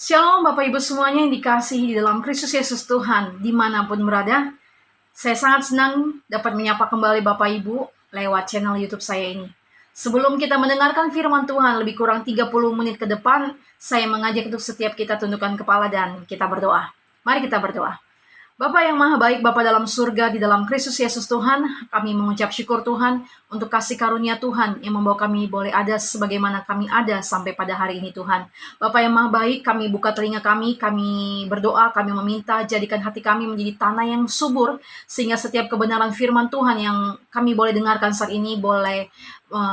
Shalom Bapak Ibu semuanya yang dikasihi di dalam Kristus Yesus Tuhan, dimanapun berada. Saya sangat senang dapat menyapa kembali Bapak Ibu lewat channel YouTube saya ini. Sebelum kita mendengarkan firman Tuhan lebih kurang 30 menit ke depan, saya mengajak untuk setiap kita tundukkan kepala dan kita berdoa. Mari kita berdoa. Bapa yang maha baik, Bapa dalam surga, di dalam Kristus Yesus Tuhan, kami mengucap syukur Tuhan untuk kasih karunia Tuhan yang membawa kami boleh ada sebagaimana kami ada sampai pada hari ini Tuhan. Bapa yang maha baik, kami buka telinga kami berdoa, kami meminta jadikan hati kami menjadi tanah yang subur, sehingga setiap kebenaran firman Tuhan yang kami boleh dengarkan saat ini boleh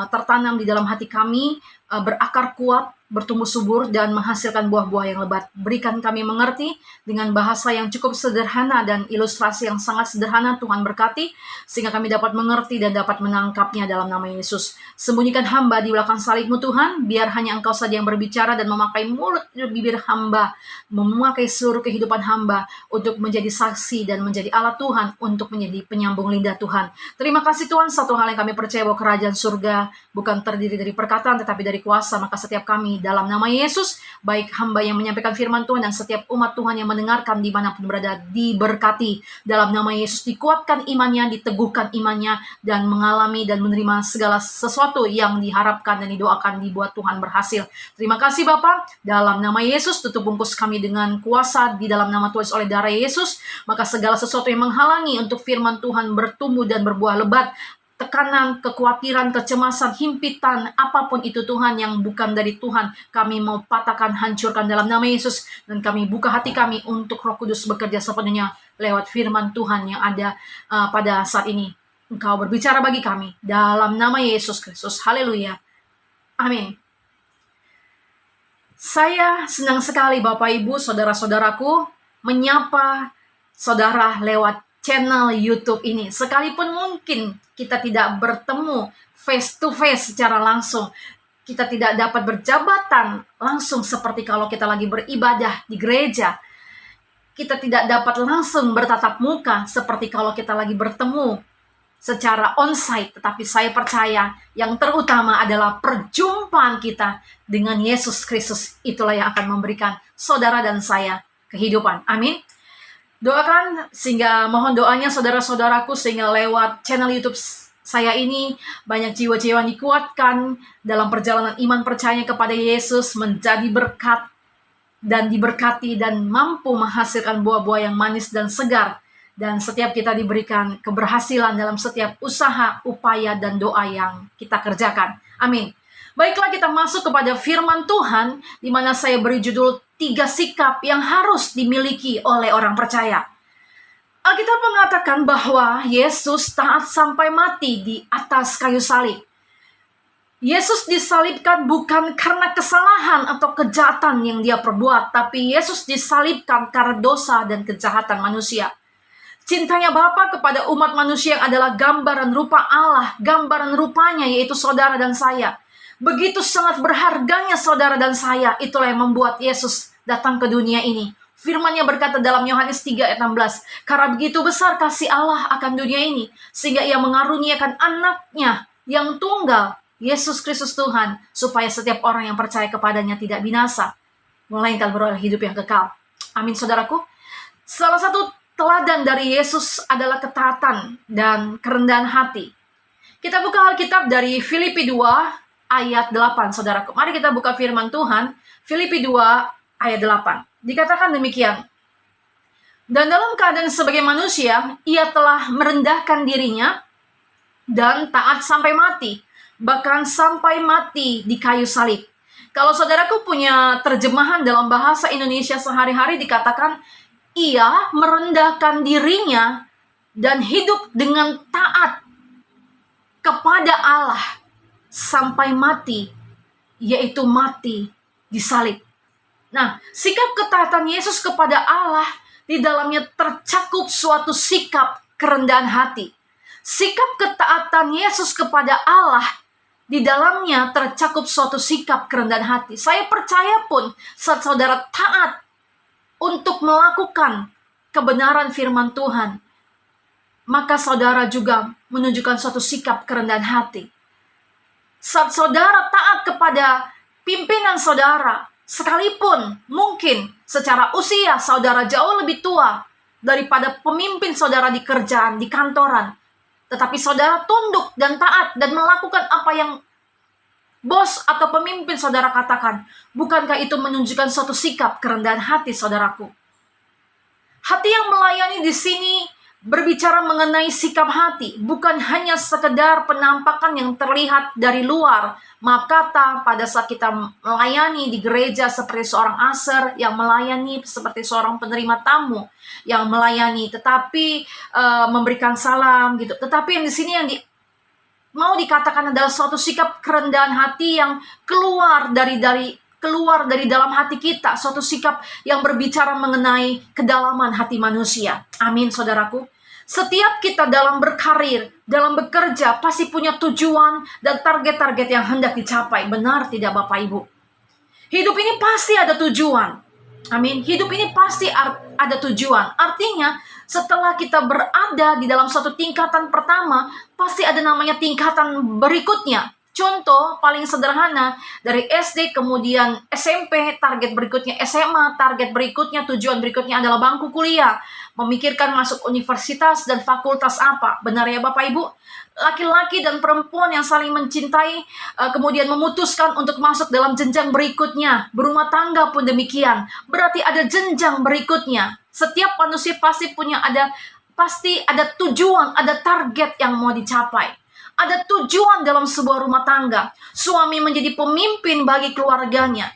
tertanam di dalam hati kami, berakar kuat, bertumbuh subur, dan menghasilkan buah-buah yang lebat. Berikan kami mengerti dengan bahasa yang cukup sederhana dan ilustrasi yang sangat sederhana. Tuhan berkati, sehingga kami dapat mengerti dan dapat menangkapnya dalam nama Yesus. Sembunyikan hamba di belakang salib-Mu Tuhan, biar hanya Engkau saja yang berbicara dan memakai mulut dan bibir hamba, memakai seluruh kehidupan hamba untuk menjadi saksi dan menjadi alat Tuhan untuk menjadi penyambung lidah Tuhan. Terima kasih Tuhan, satu hal yang kami percaya bahwa kerajaan surga bukan terdiri dari perkataan tetapi dari kuasa. Maka setiap kami dalam nama Yesus, baik hamba yang menyampaikan firman Tuhan dan setiap umat Tuhan yang mendengarkan dimanapun berada, diberkati dalam nama Yesus, dikuatkan imannya, diteguhkan imannya, dan mengalami dan menerima segala sesuatu yang diharapkan dan didoakan dibuat Tuhan berhasil. Terima kasih Bapa, dalam nama Yesus tutup bungkus kami dengan kuasa di dalam nama Tuhan oleh darah Yesus. Maka segala sesuatu yang menghalangi untuk firman Tuhan bertumbuh dan berbuah lebat, tekanan, kekhawatiran, kecemasan, himpitan, apapun itu Tuhan yang bukan dari Tuhan, kami mau patahkan, hancurkan dalam nama Yesus. Dan kami buka hati kami untuk Roh Kudus bekerja sepenuhnya lewat firman Tuhan yang ada pada saat ini. Engkau berbicara bagi kami dalam nama Yesus Kristus. Haleluya. Amin. Saya senang sekali Bapak Ibu, saudara-saudaraku, menyapa saudara lewat channel YouTube ini. Sekalipun mungkin kita tidak bertemu face to face secara langsung, kita tidak dapat berjabatan langsung seperti kalau kita lagi beribadah di gereja, kita tidak dapat langsung bertatap muka seperti kalau kita lagi bertemu secara onsite, tetapi saya percaya yang terutama adalah perjumpaan kita dengan Yesus Kristus. Itulah yang akan memberikan saudara dan saya kehidupan. Amin. Doakan sehingga mohon doanya saudara-saudaraku, sehingga lewat channel YouTube saya ini banyak jiwa-jiwa yang dikuatkan dalam perjalanan iman percayanya kepada Yesus, menjadi berkat dan diberkati dan mampu menghasilkan buah-buah yang manis dan segar. Dan setiap kita diberikan keberhasilan dalam setiap usaha, upaya, dan doa yang kita kerjakan. Amin. Baiklah, kita masuk kepada firman Tuhan, di mana saya beri judul 3 sikap yang harus dimiliki oleh orang percaya. Alkitab mengatakan bahwa Yesus taat sampai mati di atas kayu salib. Yesus disalibkan bukan karena kesalahan atau kejahatan yang dia perbuat, tapi Yesus disalibkan karena dosa dan kejahatan manusia. Cintanya Bapa kepada umat manusia yang adalah gambaran rupa Allah, gambaran rupanya yaitu saudara dan saya. Begitu sangat berharganya saudara dan saya, itulah yang membuat Yesus datang ke dunia ini. Firman-Nya berkata dalam Yohanes 3 ayat 16, karena begitu besar kasih Allah akan dunia ini, sehingga ia mengaruniakan anaknya yang tunggal, Yesus Kristus Tuhan, supaya setiap orang yang percaya kepadanya tidak binasa, melainkan beroleh hidup yang kekal. Amin saudaraku. Salah satu teladan dari Yesus adalah ketaatan dan kerendahan hati. Kita buka Alkitab dari Filipi 2 ayat 8, saudaraku. Mari kita buka firman Tuhan, Filipi 2 ayat 8. Dikatakan demikian. Dan dalam keadaan sebagai manusia, ia telah merendahkan dirinya dan taat sampai mati, bahkan sampai mati di kayu salib. Kalau saudaraku punya terjemahan dalam bahasa Indonesia sehari-hari, dikatakan ia merendahkan dirinya dan hidup dengan taat kepada Allah sampai mati, yaitu mati di salib. Nah, sikap ketaatan Yesus kepada Allah, di dalamnya tercakup suatu sikap kerendahan hati. Sikap ketaatan Yesus kepada Allah, di dalamnya tercakup suatu sikap kerendahan hati. Saya percaya pun saat saudara taat untuk melakukan kebenaran firman Tuhan, maka saudara juga menunjukkan suatu sikap kerendahan hati. Saat saudara taat kepada pimpinan saudara, Sekalipun mungkin secara usia saudara jauh lebih tua daripada pemimpin saudara di kerjaan, di kantoran, tetapi saudara tunduk dan taat dan melakukan apa yang bos atau pemimpin saudara katakan, bukankah itu menunjukkan suatu sikap kerendahan hati, saudaraku? Hati yang melayani di sini berbicara mengenai sikap hati, bukan hanya sekedar penampakan yang terlihat dari luar. Maaf kata, pada saat kita melayani di gereja seperti seorang aser, yang melayani seperti seorang penerima tamu, yang melayani tetapi memberikan salam gitu. Tetapi yang di sini yang mau dikatakan adalah suatu sikap kerendahan hati yang keluar dari dalam hati kita, suatu sikap yang berbicara mengenai kedalaman hati manusia. Amin, saudaraku. Setiap kita dalam berkarir, dalam bekerja, pasti punya tujuan dan target-target yang hendak dicapai. Benar tidak, Bapak Ibu? Hidup ini pasti ada tujuan. Amin. Hidup ini pasti ada tujuan. Artinya, setelah kita berada di dalam suatu tingkatan pertama, pasti ada namanya tingkatan berikutnya. Contoh paling sederhana, dari SD kemudian SMP, target berikutnya SMA, target berikutnya, tujuan berikutnya adalah bangku kuliah. Memikirkan masuk universitas dan fakultas apa. Benar ya Bapak Ibu? Laki-laki dan perempuan yang saling mencintai, kemudian memutuskan untuk masuk dalam jenjang berikutnya. Berumah tangga pun demikian. Berarti ada jenjang berikutnya. Setiap manusia pasti ada tujuan, ada target yang mau dicapai. Ada tujuan dalam sebuah rumah tangga. Suami menjadi pemimpin bagi keluarganya.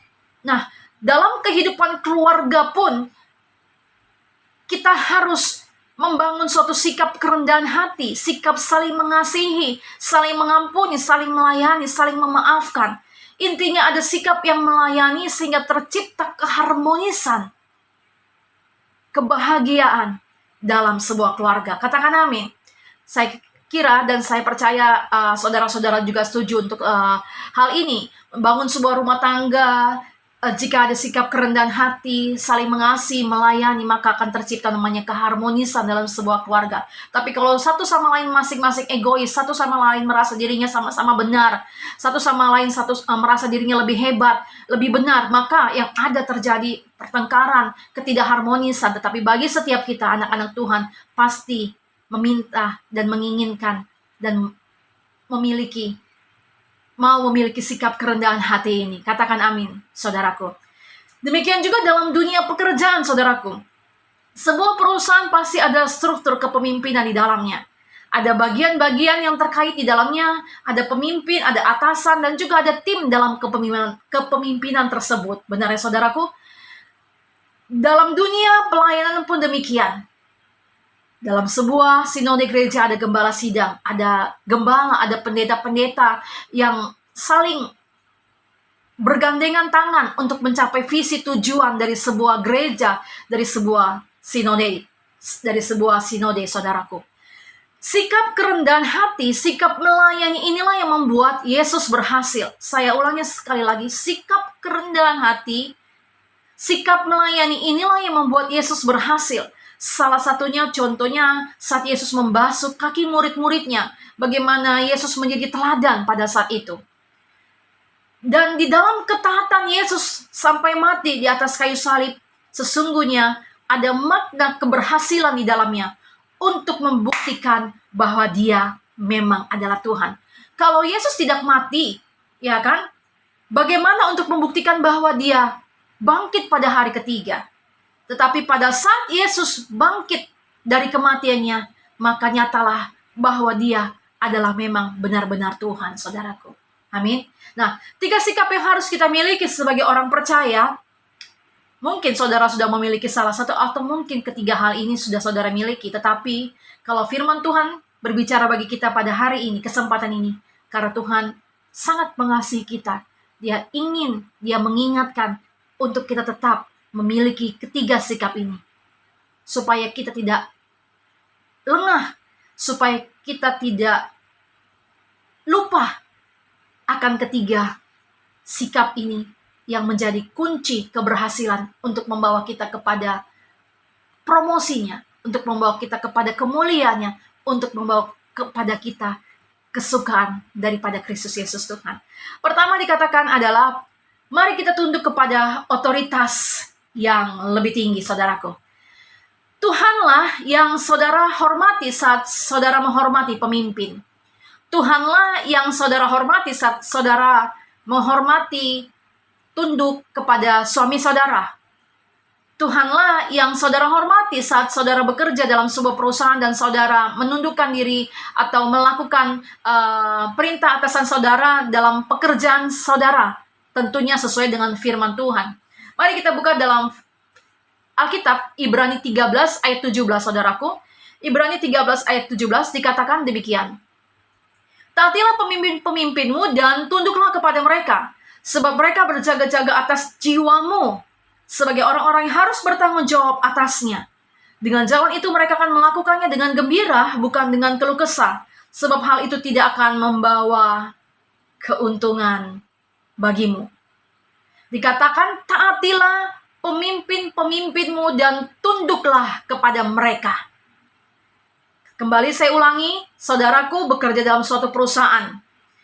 Nah, dalam kehidupan keluarga pun, kita harus membangun suatu sikap kerendahan hati, sikap saling mengasihi, saling mengampuni, saling melayani, saling memaafkan. Intinya ada sikap yang melayani sehingga tercipta keharmonisan, kebahagiaan dalam sebuah keluarga. Katakan amin. Saya kira dan saya percaya saudara-saudara juga setuju untuk hal ini. Membangun sebuah rumah tangga, jika ada sikap kerendahan hati, saling mengasihi, melayani, maka akan tercipta namanya keharmonisan dalam sebuah keluarga. Tapi kalau satu sama lain masing-masing egois, satu sama lain merasa dirinya sama-sama benar, satu sama lain merasa dirinya lebih hebat, lebih benar, maka yang ada terjadi pertengkaran, ketidakharmonisan. Tetapi bagi setiap kita anak-anak Tuhan, pasti meminta dan menginginkan dan mau memiliki sikap kerendahan hati ini. Katakan amin, saudaraku. Demikian juga dalam dunia pekerjaan, saudaraku. Sebuah perusahaan pasti ada struktur kepemimpinan di dalamnya. Ada bagian-bagian yang terkait di dalamnya, ada pemimpin, ada atasan, dan juga ada tim dalam kepemimpinan tersebut. Benar ya, saudaraku? Dalam dunia pelayanan pun demikian. Dalam sebuah sinode gereja ada gembala sidang, ada gembala, ada pendeta-pendeta yang saling bergandengan tangan untuk mencapai visi tujuan dari sebuah gereja, dari sebuah sinode, saudaraku. Sikap kerendahan hati, sikap melayani inilah yang membuat Yesus berhasil. Saya ulangi sekali lagi, sikap kerendahan hati, sikap melayani inilah yang membuat Yesus berhasil. Salah satunya contohnya saat Yesus membasuh kaki murid-muridnya. Bagaimana Yesus menjadi teladan pada saat itu. Dan di dalam ketaatan Yesus sampai mati di atas kayu salib, sesungguhnya ada makna keberhasilan di dalamnya untuk membuktikan bahwa Dia memang adalah Tuhan. Kalau Yesus tidak mati, ya kan? Bagaimana untuk membuktikan bahwa Dia bangkit pada hari ketiga? Tetapi pada saat Yesus bangkit dari kematiannya, maka nyatalah bahwa Dia adalah memang benar-benar Tuhan, saudaraku. Amin. Nah, 3 sikap yang harus kita miliki sebagai orang percaya. Mungkin saudara sudah memiliki salah satu atau mungkin ketiga hal ini sudah saudara miliki. Tetapi kalau firman Tuhan berbicara bagi kita pada hari ini, kesempatan ini, karena Tuhan sangat mengasihi kita. Dia mengingatkan untuk kita tetap memiliki ketiga sikap ini. Supaya kita tidak lengah, supaya kita tidak lupa akan ketiga sikap ini yang menjadi kunci keberhasilan untuk membawa kita kepada promosinya, untuk membawa kita kepada kemuliaannya, untuk membawa kepada kita kesukaan daripada Kristus Yesus Tuhan. Pertama dikatakan adalah Mari kita tunduk kepada otoritas yang lebih tinggi, saudaraku. Tuhanlah yang saudara hormati saat saudara menghormati pemimpin. Tuhanlah yang saudara hormati saat saudara menghormati tunduk kepada suami saudara. Tuhanlah yang saudara hormati saat saudara bekerja dalam sebuah perusahaan dan saudara menundukkan diri atau melakukan perintah atasan saudara dalam pekerjaan saudara. Tentunya sesuai dengan firman Tuhan. Mari kita buka dalam Alkitab, Ibrani 13 ayat 17, saudaraku. Ibrani 13 ayat 17 dikatakan demikian. Taatilah pemimpin-pemimpinmu dan tunduklah kepada mereka, sebab mereka berjaga-jaga atas jiwamu, sebagai orang-orang yang harus bertanggung jawab atasnya. Dengan jalan itu mereka akan melakukannya dengan gembira, bukan dengan keluh kesah, sebab hal itu tidak akan membawa keuntungan bagimu. Dikatakan, taatilah pemimpin-pemimpinmu dan tunduklah kepada mereka. Kembali saya ulangi, saudaraku bekerja dalam suatu perusahaan.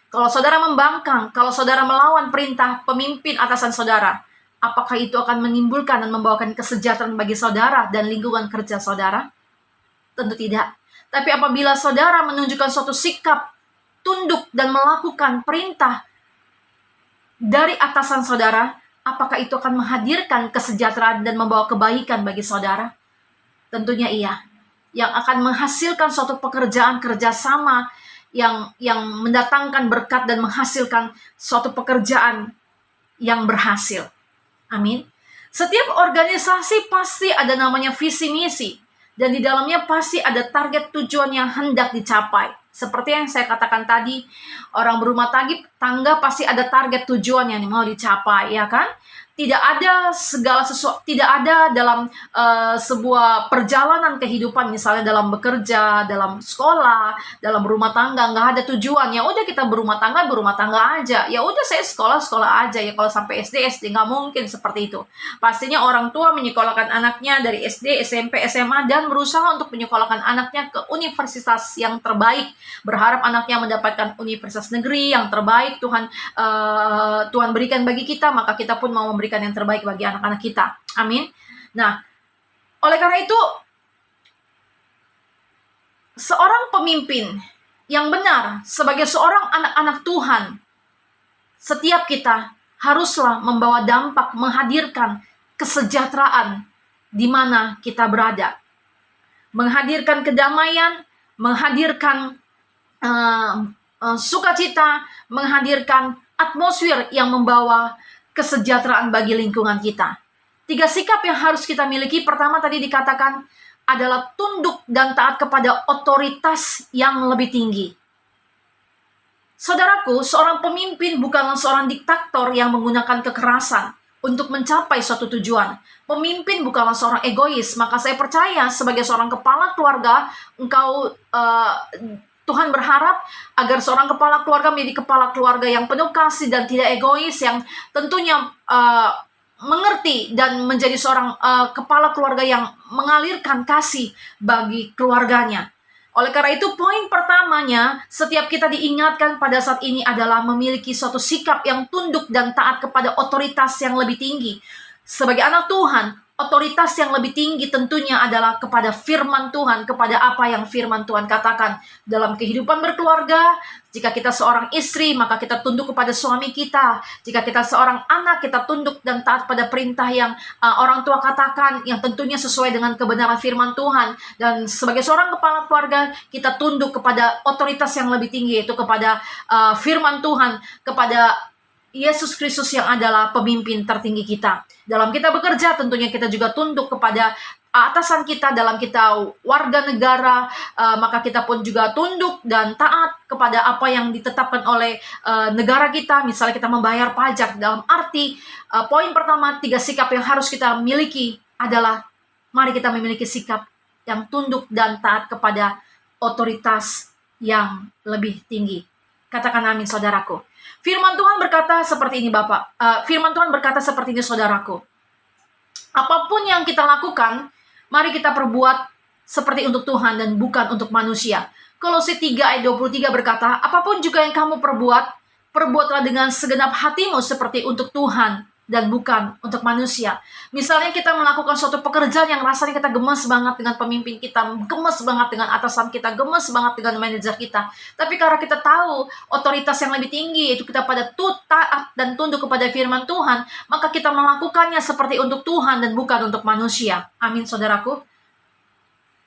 Kalau saudara membangkang, kalau saudara melawan perintah pemimpin atasan saudara, apakah itu akan menimbulkan dan membawakan kesejahteraan bagi saudara dan lingkungan kerja saudara? Tentu tidak. Tapi apabila saudara menunjukkan suatu sikap tunduk dan melakukan perintah dari atasan saudara, apakah itu akan menghadirkan kesejahteraan dan membawa kebaikan bagi saudara? Tentunya iya. Yang akan menghasilkan suatu pekerjaan kerjasama yang mendatangkan berkat dan menghasilkan suatu pekerjaan yang berhasil. Amin. Setiap organisasi pasti ada namanya visi misi, dan di dalamnya pasti ada target tujuan yang hendak dicapai. Seperti yang saya katakan tadi, orang berumah tangga pasti ada target tujuan yang mau dicapai, ya kan? Tidak ada segala sesuatu, tidak ada dalam sebuah perjalanan kehidupan, misalnya dalam bekerja, dalam sekolah, dalam berumah tangga, nggak ada tujuan. Ya udah kita berumah tangga aja. Ya udah saya sekolah aja. Ya kalau sampai SD, nggak mungkin seperti itu. Pastinya orang tua menyekolahkan anaknya dari SD, SMP, SMA, dan berusaha untuk menyekolahkan anaknya ke universitas yang terbaik. Berharap anaknya mendapatkan universitas negeri yang terbaik. Tuhan berikan bagi kita, maka kita pun mau memberikan yang terbaik bagi anak-anak kita. Amin. Nah, oleh karena itu, seorang pemimpin yang benar sebagai seorang anak-anak Tuhan, setiap kita haruslah membawa dampak, menghadirkan kesejahteraan di mana kita berada. Menghadirkan kedamaian, menghadirkan sukacita, menghadirkan atmosfer yang membawa kesejahteraan bagi lingkungan kita. 3 sikap yang harus kita miliki. Pertama tadi dikatakan adalah tunduk dan taat kepada otoritas yang lebih tinggi. Saudaraku, seorang pemimpin bukanlah seorang diktator yang menggunakan kekerasan untuk mencapai suatu tujuan. Pemimpin bukanlah seorang egois. Maka saya percaya sebagai seorang kepala keluarga, Tuhan berharap agar seorang kepala keluarga menjadi kepala keluarga yang penuh kasih dan tidak egois, yang tentunya mengerti dan menjadi seorang kepala keluarga yang mengalirkan kasih bagi keluarganya. Oleh karena itu, poin pertamanya, setiap kita diingatkan pada saat ini adalah memiliki suatu sikap yang tunduk dan taat kepada otoritas yang lebih tinggi. Sebagai anak Tuhan, otoritas yang lebih tinggi tentunya adalah kepada firman Tuhan, kepada apa yang firman Tuhan katakan. Dalam kehidupan berkeluarga, jika kita seorang istri, maka kita tunduk kepada suami kita. Jika kita seorang anak, kita tunduk dan taat pada perintah yang orang tua katakan, yang tentunya sesuai dengan kebenaran firman Tuhan. Dan sebagai seorang kepala keluarga, kita tunduk kepada otoritas yang lebih tinggi, yaitu kepada firman Tuhan, kepada Yesus Kristus yang adalah pemimpin tertinggi kita. Dalam kita bekerja, tentunya kita juga tunduk kepada atasan kita. Dalam kita warga negara, maka kita pun juga tunduk dan taat kepada apa yang ditetapkan oleh negara kita. Misalnya kita membayar pajak. Dalam arti, poin pertama, 3 sikap yang harus kita miliki adalah, mari kita memiliki sikap yang tunduk dan taat kepada otoritas yang lebih tinggi. Katakan amin, saudaraku. Firman Tuhan berkata seperti ini, Bapak. Firman Tuhan berkata seperti ini, saudaraku. Apapun yang kita lakukan, mari kita perbuat seperti untuk Tuhan dan bukan untuk manusia. Kolose 3 ayat 23 berkata, apapun juga yang kamu perbuat, Perbuatlah dengan segenap hatimu seperti untuk Tuhan dan bukan untuk manusia. Misalnya kita melakukan suatu pekerjaan yang rasanya kita gemes banget dengan pemimpin kita, gemes banget dengan atasan kita, gemes banget dengan manajer kita. Tapi karena kita tahu otoritas yang lebih tinggi, yaitu kita pada taat dan tunduk kepada firman Tuhan, maka kita melakukannya seperti untuk Tuhan dan bukan untuk manusia. Amin, saudaraku.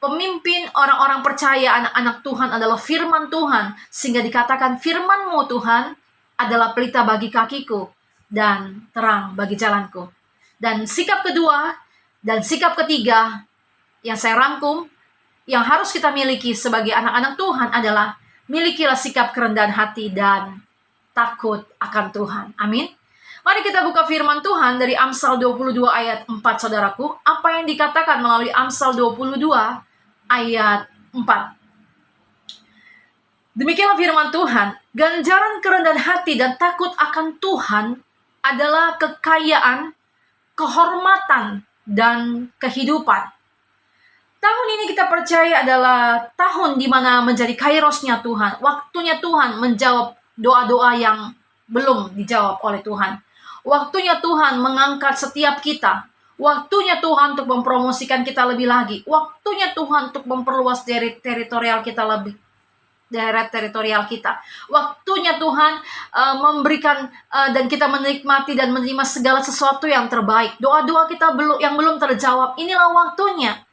Pemimpin orang-orang percaya, anak-anak Tuhan adalah firman Tuhan, sehingga dikatakan firman-Mu Tuhan adalah pelita bagi kakiku dan terang bagi jalanku. Dan sikap kedua dan sikap ketiga yang saya rangkum, yang harus kita miliki sebagai anak-anak Tuhan adalah milikilah sikap kerendahan hati dan takut akan Tuhan. Amin. Mari kita buka firman Tuhan dari Amsal 22 ayat 4, saudaraku. Apa yang dikatakan melalui Amsal 22 ayat 4. Demikianlah firman Tuhan, ganjaran kerendahan hati dan takut akan Tuhan adalah kekayaan, kehormatan, dan kehidupan. Tahun ini kita percaya adalah tahun di mana menjadi kairosnya Tuhan. Waktunya Tuhan menjawab doa-doa yang belum dijawab oleh Tuhan. Waktunya Tuhan mengangkat setiap kita. Waktunya Tuhan untuk mempromosikan kita lebih lagi. Waktunya Tuhan untuk memperluas teritorial kita lebih. Daerah teritorial kita. Waktunya Tuhan memberikan dan kita menikmati dan menerima segala sesuatu yang terbaik. Doa-doa kita yang belum terjawab, inilah waktunya.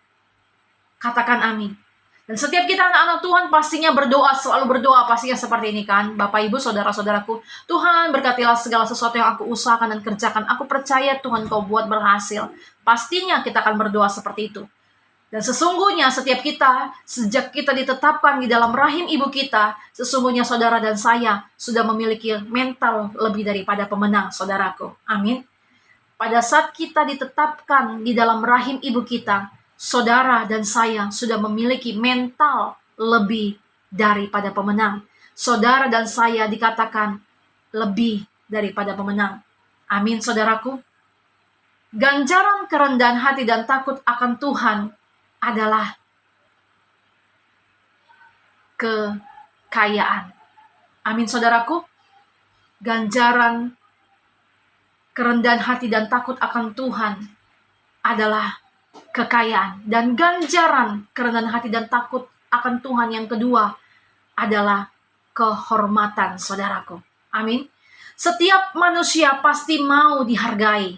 Katakan amin. Dan setiap kita anak-anak Tuhan pastinya berdoa, selalu berdoa pastinya seperti ini kan. Bapak, Ibu, saudara-saudaraku, Tuhan berkatilah segala sesuatu yang aku usahakan dan kerjakan. Aku percaya Tuhan Kau buat berhasil. Pastinya kita akan berdoa seperti itu. Dan sesungguhnya setiap kita, sejak kita ditetapkan di dalam rahim ibu kita, sesungguhnya saudara dan saya sudah memiliki mental lebih daripada pemenang, saudaraku. Amin. Pada saat kita ditetapkan di dalam rahim ibu kita, saudara dan saya sudah memiliki mental lebih daripada pemenang. Saudara dan saya dikatakan lebih daripada pemenang. Amin, saudaraku. Ganjaran kerendahan hati dan takut akan Tuhan adalah kekayaan. Amin, saudaraku. Ganjaran kerendahan hati dan takut akan Tuhan adalah kekayaan. Dan ganjaran kerendahan hati dan takut akan Tuhan yang kedua adalah kehormatan, saudaraku. Amin. Setiap manusia pasti mau dihargai.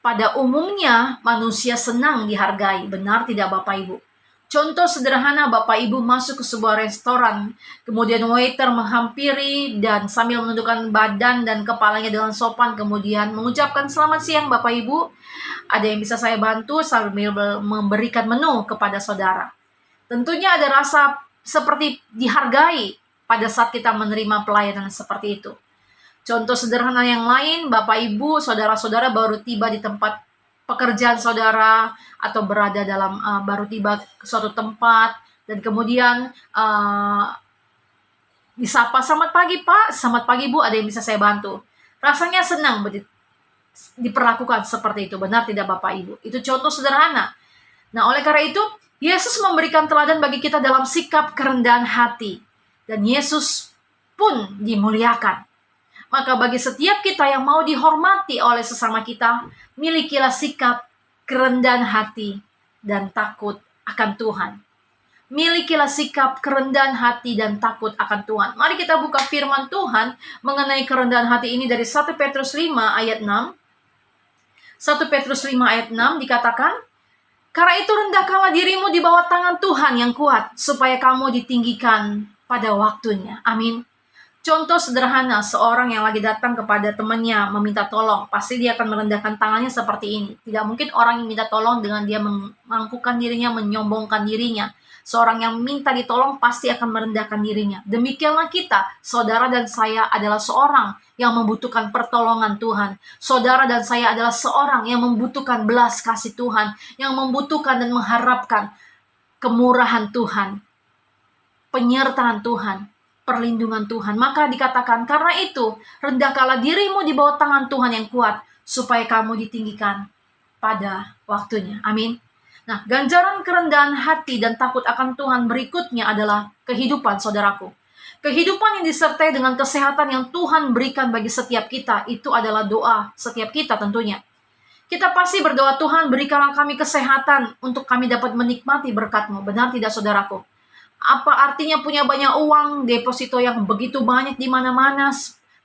Pada umumnya, manusia senang dihargai. Benar tidak, Bapak Ibu? Contoh sederhana, Bapak Ibu masuk ke sebuah restoran, kemudian waiter menghampiri dan sambil menundukkan badan dan kepalanya dengan sopan, kemudian mengucapkan selamat siang Bapak Ibu. Ada yang bisa saya bantu sambil memberikan menu kepada saudara. Tentunya ada rasa seperti dihargai pada saat kita menerima pelayanan seperti itu. Contoh sederhana yang lain, Bapak Ibu, saudara-saudara baru tiba di tempat pekerjaan saudara atau berada dalam baru tiba ke suatu tempat dan kemudian disapa, selamat pagi Pak, selamat pagi Bu, ada yang bisa saya bantu. Rasanya senang diperlakukan seperti itu, benar tidak Bapak Ibu? Itu contoh sederhana. Nah, oleh karena itu, Yesus memberikan teladan bagi kita dalam sikap kerendahan hati. Dan Yesus pun dimuliakan. Maka bagi setiap kita yang mau dihormati oleh sesama kita, milikilah sikap kerendahan hati dan takut akan Tuhan. Milikilah sikap kerendahan hati dan takut akan Tuhan. Mari kita buka firman Tuhan mengenai kerendahan hati ini dari 1 Petrus 5 ayat 6. 1 Petrus 5 ayat 6 dikatakan, karena itu rendahkanlah dirimu di bawah tangan Tuhan yang kuat, supaya kamu ditinggikan pada waktunya. Amin. Contoh sederhana, seorang yang lagi datang kepada temannya meminta tolong, pasti dia akan merendahkan tangannya seperti ini. Tidak mungkin orang yang minta tolong dengan dia menganggukkan dirinya, menyombongkan dirinya. Seorang yang minta ditolong pasti akan merendahkan dirinya. Demikianlah kita, saudara dan saya adalah seorang yang membutuhkan pertolongan Tuhan. Saudara dan saya adalah seorang yang membutuhkan belas kasih Tuhan, yang membutuhkan dan mengharapkan kemurahan Tuhan, penyertaan Tuhan, perlindungan Tuhan. Maka dikatakan, karena itu rendahkanlah dirimu di bawah tangan Tuhan yang kuat, supaya kamu ditinggikan pada waktunya. Amin. Nah, ganjaran kerendahan hati dan takut akan Tuhan berikutnya adalah kehidupan, saudaraku. Kehidupan yang disertai dengan kesehatan yang Tuhan berikan bagi setiap kita, itu adalah doa setiap kita tentunya. Kita pasti berdoa, Tuhan berikanlah kami kesehatan untuk kami dapat menikmati berkat-Mu. Benar tidak saudaraku? Apa artinya punya banyak uang, deposito yang begitu banyak di mana-mana,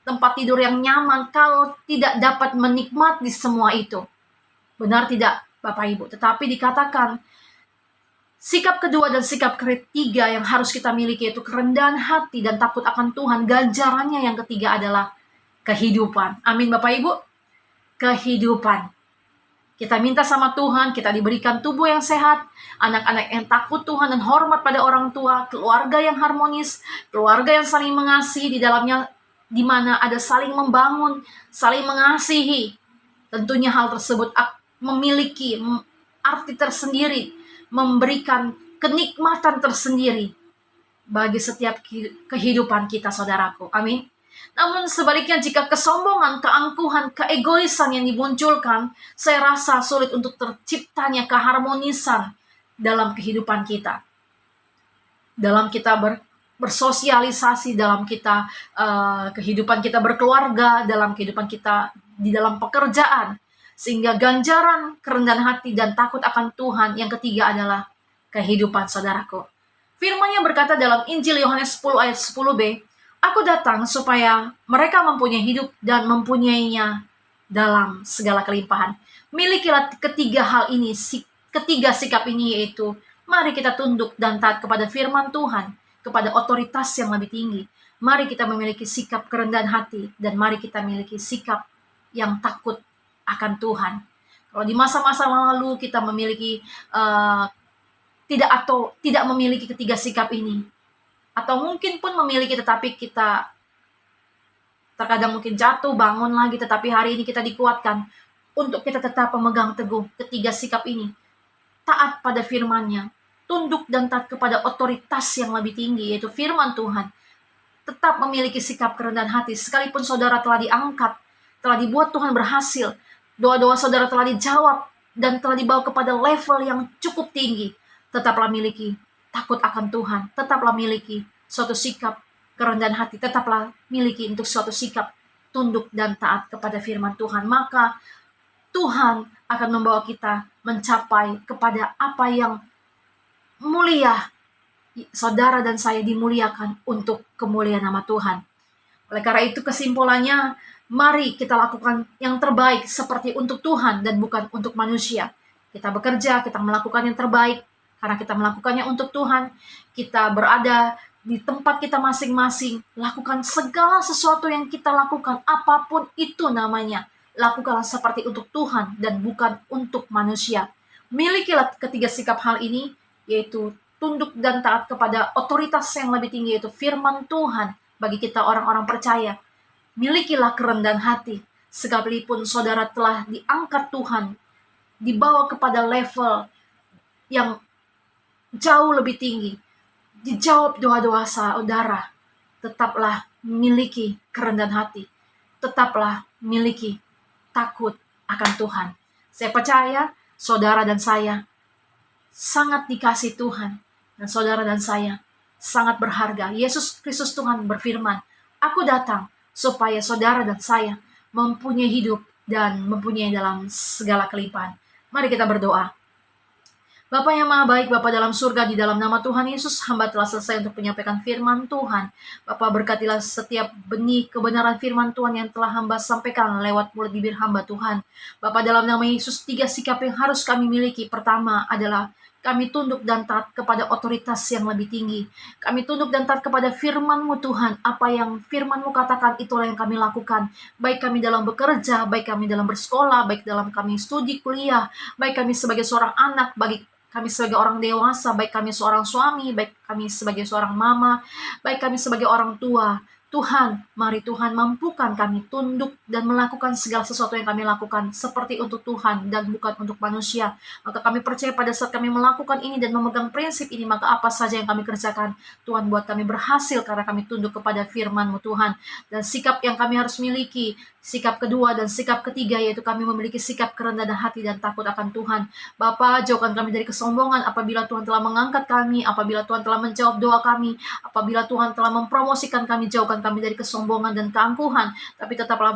tempat tidur yang nyaman, kalau tidak dapat menikmati semua itu? Benar tidak Bapak Ibu? Tetapi dikatakan, sikap kedua dan sikap ketiga yang harus kita miliki yaitu kerendahan hati dan takut akan Tuhan. Ganjarannya yang ketiga adalah kehidupan. Amin Bapak Ibu. Kehidupan. Kita minta sama Tuhan, kita diberikan tubuh yang sehat, anak-anak yang takut Tuhan dan hormat pada orang tua, keluarga yang harmonis, keluarga yang saling mengasihi, di dalamnya di mana ada saling membangun, saling mengasihi. Tentunya hal tersebut memiliki arti tersendiri, memberikan kenikmatan tersendiri bagi setiap kehidupan kita, saudaraku. Amin. Namun sebaliknya, jika kesombongan, keangkuhan, keegoisan yang dimunculkan, saya rasa sulit untuk terciptanya keharmonisan dalam kehidupan kita. Dalam kita bersosialisasi, dalam kita kehidupan kita berkeluarga, dalam kehidupan kita di dalam pekerjaan. Sehingga ganjaran kerendahan hati dan takut akan Tuhan yang ketiga adalah kehidupan, saudaraku. Firman-Nya berkata dalam Injil Yohanes 10 ayat 10b, Aku datang supaya mereka mempunyai hidup dan mempunyainya dalam segala kelimpahan. Milikilah ketiga hal ini, ketiga sikap ini, yaitu mari kita tunduk dan taat kepada firman Tuhan, kepada otoritas yang lebih tinggi. Mari kita memiliki sikap kerendahan hati, dan mari kita memiliki sikap yang takut akan Tuhan. Kalau di masa-masa lalu kita memiliki tidak memiliki ketiga sikap ini, atau mungkin pun memiliki tetapi kita terkadang mungkin jatuh, bangun lagi, tetapi hari ini kita dikuatkan untuk kita tetap memegang teguh ketiga sikap ini. Taat pada firman-Nya, tunduk dan taat kepada otoritas yang lebih tinggi, yaitu firman Tuhan. Tetap memiliki sikap kerendahan hati, sekalipun saudara telah diangkat, telah dibuat Tuhan berhasil, doa-doa saudara telah dijawab, dan telah dibawa kepada level yang cukup tinggi, tetaplah miliki takut akan Tuhan, tetaplah miliki suatu sikap kerendahan hati, tetaplah miliki untuk suatu sikap tunduk dan taat kepada firman Tuhan. Maka Tuhan akan membawa kita mencapai kepada apa yang mulia. Saudara dan saya dimuliakan untuk kemuliaan nama Tuhan. Oleh karena itu kesimpulannya, mari kita lakukan yang terbaik seperti untuk Tuhan dan bukan untuk manusia. Kita bekerja, kita melakukan yang terbaik, karena kita melakukannya untuk Tuhan. Kita berada di tempat kita masing-masing, lakukan segala sesuatu yang kita lakukan, apapun itu namanya, lakukanlah seperti untuk Tuhan dan bukan untuk manusia. Milikilah ketiga sikap hal ini, yaitu tunduk dan taat kepada otoritas yang lebih tinggi, yaitu firman Tuhan bagi kita orang-orang percaya. Milikilah kerendahan hati, sekalipun saudara telah diangkat Tuhan, dibawa kepada level yang jauh lebih tinggi, dijawab doa-doa saudara, tetaplah miliki kerendahan hati, tetaplah miliki takut akan Tuhan. Saya percaya saudara dan saya sangat dikasih Tuhan, dan saudara dan saya sangat berharga. Yesus Kristus Tuhan berfirman, Aku datang supaya saudara dan saya mempunyai hidup dan mempunyai dalam segala kelimpahan. Mari kita berdoa. Bapa yang maha baik, Bapa dalam surga, di dalam nama Tuhan Yesus, hamba telah selesai untuk menyampaikan firman Tuhan. Bapa berkatilah setiap benih kebenaran firman Tuhan yang telah hamba sampaikan lewat mulut bibir hamba Tuhan. Bapa dalam nama Yesus, 3 sikap yang harus kami miliki. Pertama adalah kami tunduk dan taat kepada otoritas yang lebih tinggi. Kami tunduk dan taat kepada firman-Mu Tuhan. Apa yang firman-Mu katakan, itulah yang kami lakukan. Baik kami dalam bekerja, baik kami dalam bersekolah, baik dalam kami studi kuliah, baik kami sebagai seorang anak, bagi kami sebagai orang dewasa, baik kami seorang suami, baik kami sebagai seorang mama, baik kami sebagai orang tua. Tuhan, mari Tuhan mampukan kami tunduk dan melakukan segala sesuatu yang kami lakukan seperti untuk Tuhan dan bukan untuk manusia. Maka kami percaya pada saat kami melakukan ini dan memegang prinsip ini, maka apa saja yang kami kerjakan, Tuhan buat kami berhasil karena kami tunduk kepada firman-Mu Tuhan. Dan sikap yang kami harus miliki, Sikap kedua dan sikap ketiga yaitu kami memiliki sikap kerendahan hati dan takut akan Tuhan. Bapa, jauhkan kami dari kesombongan apabila Tuhan telah mengangkat kami, apabila Tuhan telah menjawab doa kami, apabila Tuhan telah mempromosikan kami, jauhkan kami dari kesombongan dan keangkuhan, tapi tetaplah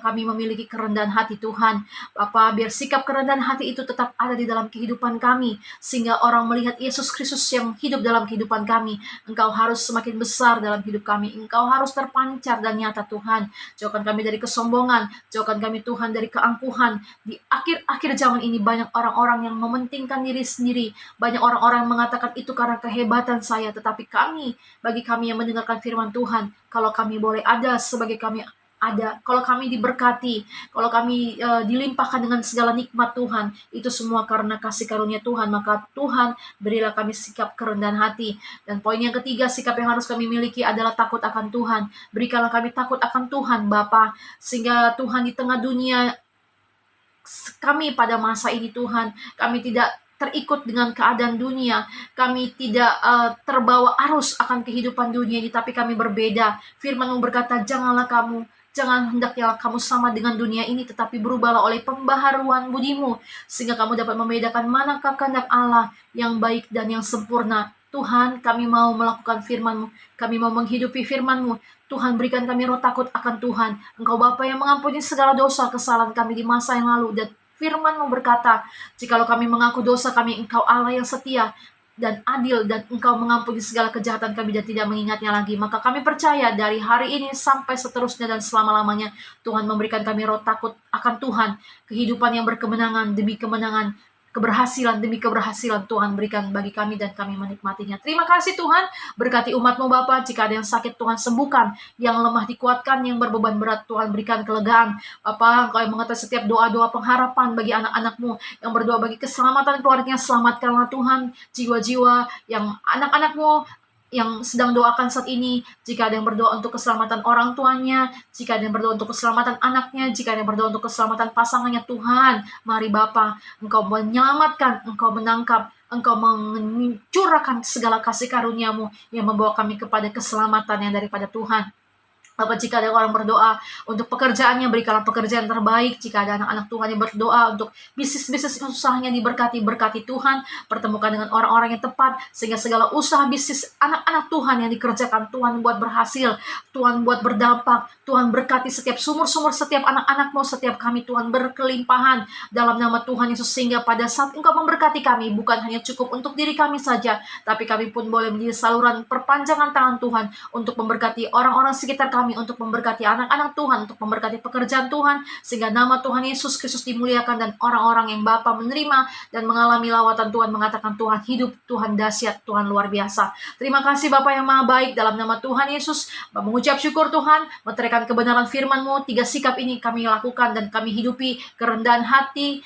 kami memiliki kerendahan hati Tuhan. Bapa, biar sikap kerendahan hati itu tetap ada di dalam kehidupan kami, sehingga orang melihat Yesus Kristus yang hidup dalam kehidupan kami. Engkau harus semakin besar dalam hidup kami, Engkau harus terpancar dan nyata Tuhan. Jauhkan kami dari kesombongan, jauhkan kami Tuhan dari keangkuhan. Di akhir-akhir zaman ini banyak orang-orang yang mementingkan diri sendiri, banyak orang-orang yang mengatakan itu karena kehebatan saya, tetapi bagi kami yang mendengarkan firman Tuhan, kalau kami boleh ada sebagai kami ada, kalau kami diberkati, kalau kami dilimpahkan dengan segala nikmat Tuhan, itu semua karena kasih karunia Tuhan. Maka Tuhan, berilah kami sikap kerendahan hati. Dan poin yang ketiga, sikap yang harus kami miliki adalah takut akan Tuhan. Berikanlah kami takut akan Tuhan, Bapa, sehingga Tuhan di tengah dunia kami pada masa ini Tuhan, kami tidak terikut dengan keadaan dunia, kami tidak terbawa arus akan kehidupan dunia ini, tapi kami berbeda. Firman-Mu berkata, jangan hendaknya kamu sama dengan dunia ini, tetapi berubahlah oleh pembaharuan budimu, sehingga kamu dapat membedakan manakah kehendak Allah yang baik dan yang sempurna. Tuhan, kami mau melakukan firman-Mu, kami mau menghidupi firman-Mu. Tuhan, berikan kami roh takut akan Tuhan. Engkau Bapa yang mengampuni segala dosa kesalahan kami di masa yang lalu, dan firman-Mu berkata, jikalau kami mengaku dosa kami, Engkau Allah yang setia dan adil, dan Engkau mengampuni segala kejahatan kami dan tidak mengingatnya lagi. Maka kami percaya dari hari ini sampai seterusnya dan selama-lamanya, Tuhan memberikan kami roh takut akan Tuhan, kehidupan yang berkemenangan demi kemenangan, keberhasilan demi keberhasilan Tuhan berikan bagi kami dan kami menikmatinya. Terima kasih Tuhan, berkati umat-Mu Bapa. Jika ada yang sakit Tuhan sembuhkan, yang lemah dikuatkan, yang berbeban berat Tuhan berikan kelegaan. Bapa, Engkau yang mengetahui setiap doa-doa pengharapan bagi anak-anak-Mu, yang berdoa bagi keselamatan keluarganya, selamatkanlah Tuhan jiwa-jiwa yang anak-anak-Mu yang sedang doakan saat ini. Jika ada yang berdoa untuk keselamatan orang tuanya, jika ada yang berdoa untuk keselamatan anaknya, jika ada yang berdoa untuk keselamatan pasangannya, Tuhan, mari Bapa, Engkau menyelamatkan, Engkau menangkap, Engkau mencurahkan segala kasih karunia-Mu yang membawa kami kepada keselamatan yang daripada Tuhan. Bapak, jika ada orang berdoa untuk pekerjaannya, berikanlah pekerjaan terbaik. Jika ada anak-anak Tuhan yang berdoa untuk bisnis-bisnis usahanya berkati Tuhan, pertemukan dengan orang-orang yang tepat, sehingga segala usaha bisnis anak-anak Tuhan yang dikerjakan, Tuhan buat berhasil, Tuhan buat berdampak, Tuhan berkati setiap sumur-sumur, setiap anak-anak-Mu, setiap kami Tuhan berkelimpahan dalam nama Tuhan Yesus, sehingga pada saat Engkau memberkati kami, bukan hanya cukup untuk diri kami saja, tapi kami pun boleh menjadi saluran perpanjangan tangan Tuhan untuk memberkati orang-orang sekitar kami, untuk memberkati anak-anak Tuhan, untuk memberkati pekerjaan Tuhan, sehingga nama Tuhan Yesus Kristus dimuliakan, dan orang-orang yang Bapa menerima dan mengalami lawatan Tuhan mengatakan, Tuhan hidup, Tuhan dahsyat, Tuhan luar biasa. Terima kasih Bapa yang Maha Baik, dalam nama Tuhan Yesus, mengucap syukur Tuhan, meteraikan kebenaran firman-Mu. 3 sikap ini kami lakukan dan kami hidupi: kerendahan hati,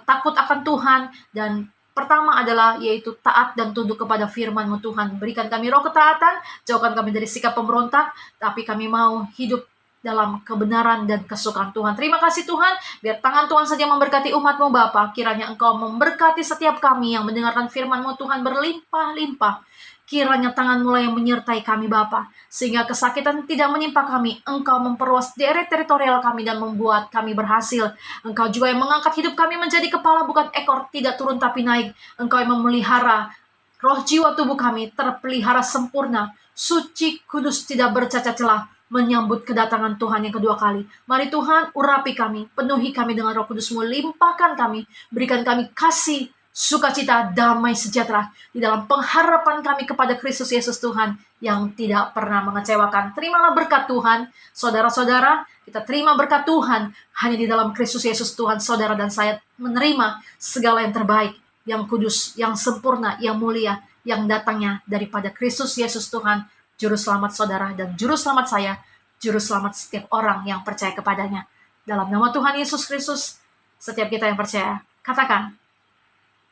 takut akan Tuhan, dan pertama adalah yaitu taat dan tunduk kepada firman-Mu Tuhan. Berikan kami roh ketaatan, jauhkan kami dari sikap pemberontak, tapi kami mau hidup dalam kebenaran dan kesukaan Tuhan. Terima kasih Tuhan, biar tangan Tuhan saja memberkati umat-Mu Bapa. Kiranya Engkau memberkati setiap kami yang mendengarkan firman-Mu Tuhan berlimpah-limpah. Kiranya tangan-Mu yang menyertai kami Bapa, sehingga kesakitan tidak menimpa kami. Engkau memperluas daerah teritorial kami dan membuat kami berhasil. Engkau juga yang mengangkat hidup kami menjadi kepala bukan ekor, tidak turun tapi naik. Engkau yang memelihara roh jiwa tubuh kami terpelihara sempurna, suci, kudus, tidak bercacat celah, menyambut kedatangan Tuhan yang kedua kali. Mari Tuhan, urapi kami, penuhi kami dengan roh kudus-Mu, limpahkan kami, berikan kami kasih, sukacita, damai, sejahtera di dalam pengharapan kami kepada Kristus Yesus Tuhan yang tidak pernah mengecewakan. Terimalah berkat Tuhan, saudara-saudara, kita terima berkat Tuhan hanya di dalam Kristus Yesus Tuhan. Saudara dan saya menerima segala yang terbaik, yang kudus, yang sempurna, yang mulia, yang datangnya daripada Kristus Yesus Tuhan, Juru Selamat saudara dan Juru Selamat saya, Juru Selamat setiap orang yang percaya kepadanya. Dalam nama Tuhan Yesus Kristus, setiap kita yang percaya, katakan,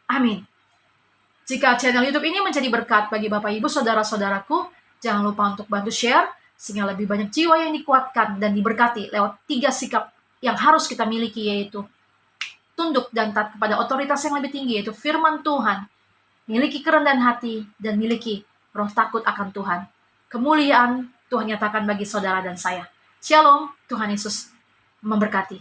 amin. Jika channel YouTube ini menjadi berkat bagi Bapak Ibu Saudara-saudaraku, jangan lupa untuk bantu share, sehingga lebih banyak jiwa yang dikuatkan dan diberkati lewat 3 sikap yang harus kita miliki, yaitu tunduk dan taat kepada otoritas yang lebih tinggi, yaitu firman Tuhan, miliki kerendahan hati, dan miliki roh takut akan Tuhan. Kemuliaan Tuhan nyatakan bagi saudara dan saya. Shalom, Tuhan Yesus memberkati.